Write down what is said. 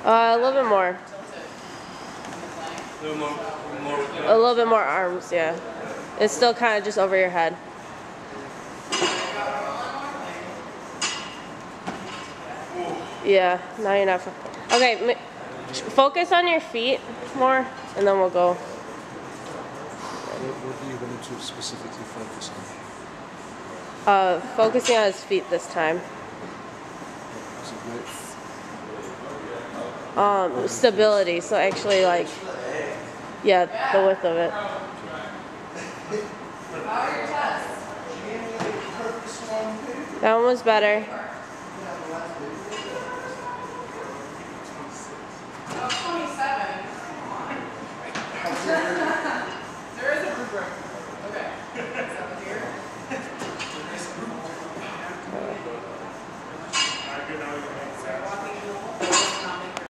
A little bit more. A little bit more arms, yeah. It's still kind of just over your head. Yeah, now you're not. Okay, focus on your feet more, and then we'll go. What do you want to specifically focus on? Focusing on his feet this time. Stability, so actually like, yeah, the width of it. That one was better. There is a rubric. Okay. Is that here? There is a rubric.